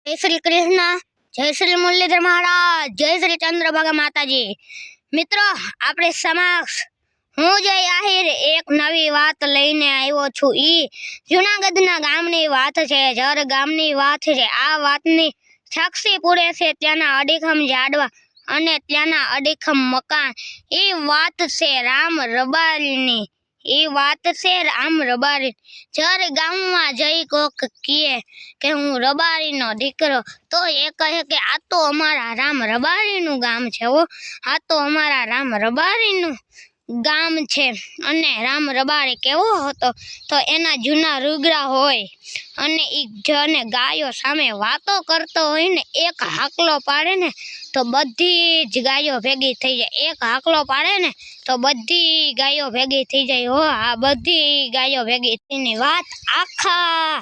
जय श्री कृष्ण, जय श्री मुरलीधर महाराज, जय श्री चंद्रभागा माताजी। मित्रों, आपणे समक्ष हूँ जय आहिर एक नवी वात लईने आव्यो छुं। ई जूनागढ़ना गामनी वात छे, जर गामनी वात छे। आ वातनी साक्षी पूरे छे त्याना अડીखम झाडवा अने त्याना अડીखम मकान। ई वात छे राम रबारीनी। ई वात छे राम रबारी। जर गाममां जई कोक कहे के हूँ रबारीनो दीकरो तो ए कहे के आ तो अमारा राम रबारीनुं गाम छे। हो, आ तो अमारा राम रबारीनुं गाम छे। अने राम रबारी केवो हतो तो एना जूना रुगड़ा होय अने ई जने गायो सामे वातो करतो होय ने एक हाकलो पाडे ने तो बधी ज गायो भेगी थई जाय। एक हाकलो पाडे ने तो बधी गायो भेगी थई जाय। हो, आ बधी गायो भेगी थईनी वात आखा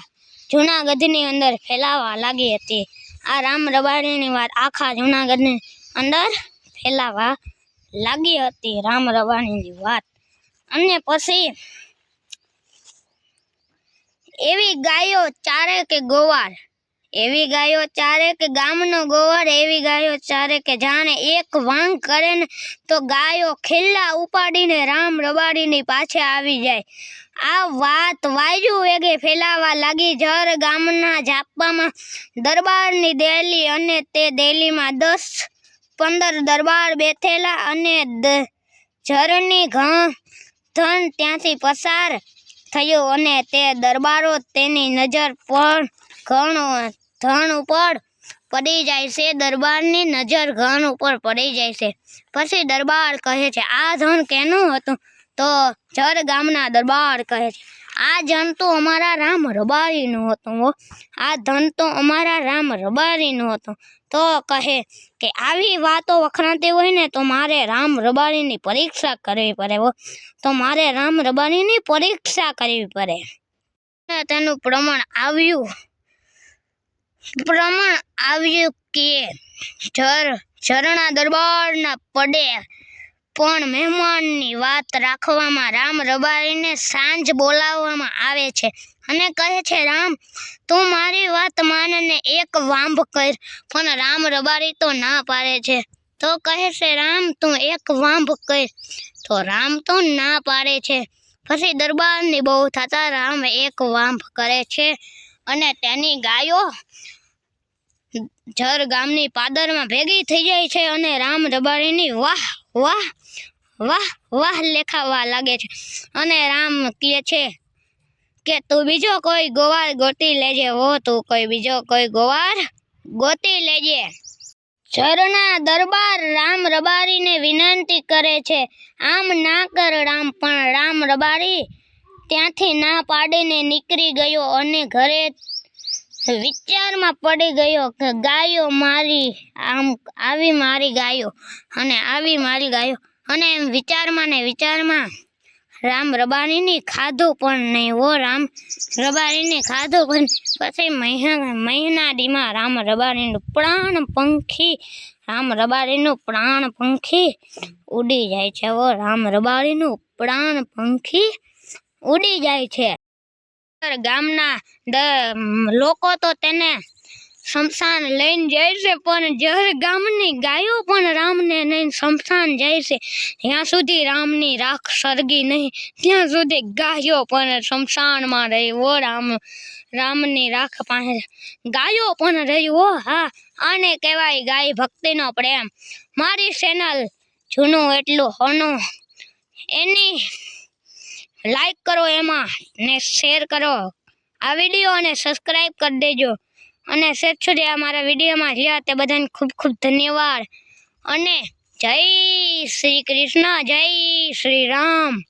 जूनागढ़नी अंदर फैलावा लागी हती। आ राम रबारीनी वात आखा जूनागढ़नी अंदर फैलावा लागी हती राम रबारीनी वात। अने पछी एवी गायो चारे के गोवार, एवी गायो चारे के गामनो गोवार, एवी गायो चारे के जाने एक वांग करे ने तो गायो खिल्ला उपाडीने राम रबारीनी पाछे आवी जाय। आ वात वायु वेगे फैलावा लागी। जर गामना झापामां दरबारनी देली अने ते देलीमां 10-15 दरबार बेठेला अने जरनी धन त्यांथी पसार थयो अने ते दरबारो तेनी नजर पर घणो धन उपर पड़ी जाय छे। दरबारनी नजर घन उपर पड़ी जाय छे। पछी दरबार कहे छे आ धन केनुं हतुं तो जर गामना दरबार कहे छे आ धन तो अमारा राम रबारीनुं हतुं। हो, आ धन तो अमारा राम रबारीनुं हतुं। तो कहे के आवी वातो वखणाती होय ने तो मारे राम रबारीनी परीक्षा करवी पड़े। हो, तो मारे राम रबारीनी परीक्षा करवी पड़े। ने तेनुं प्रमाण आव्युं के झरणा दरबारना पड़े पण मेहमाननी वात राखवामां राम रबारीने सांज बोलाववामां आवे छे अने कहे छे राम तू मारी वात मानने एक वांभ कर। पण राम रबारी तो ना पाड़े छे। तो कहे छे राम तू एक वांभ कर। तो राम तो ना पाड़े छे। पछी दरबारनी बहु थता राम एक वांभ करे छे अने तेनी गायो जर गामनी पादरमा भेगी थई जाय छे अने राम रबारीनी वाह वाह वाह वाह लेखावा लागे छे। अने राम कहे छे के तू बीजो कोई गोवार गोती लेजे। हो, तू कोई बीजो कोई गोवार गोती लेजे। झरना दरबार राम रबारी ने विनंती करे छे आम ना कर राम। पण राम रबारी त्यांथी ना पाडीने નીકળી गयो अने घरे विचारमां पड़ी गयो के गायो मारी आम आवी मारी गायो अने आवी मारी गायो अने विचारमां ने विचारमां राम रबारीनी खाधो पण नहीं। हो, राम रबारीने खाधो पण पछी महीना दीमा राम रबारीनुं प्राण पंखी उड़ी जाय छे। वो राम रबारीनुं प्राण पंखी उड़ी जाय छे। गामना लोको तो तेने शमशान लईने जाय छे पण जर गामनी गायो पण रामने लईने शमशान जाय छे त्यां सुधी रामनी राख सरगी नहीं, त्यां सुधी गायो पण शमशान में रही। वो रामनी राख पासे गायो पण रही। हो, हाँ, आने कहेवाय गाय भक्तिनो प्रेम। मारी चेनल जूनो एटलू होनो एनी लाइक करो एमां ने शेर करो आ विडियो ने सब्सक्राइब कर देजो अने सेठ सुधी अमारा विडियो में ज्या ते बधाने खूब खूब धन्यवाद अने जय श्री कृष्ण, जय श्री राम।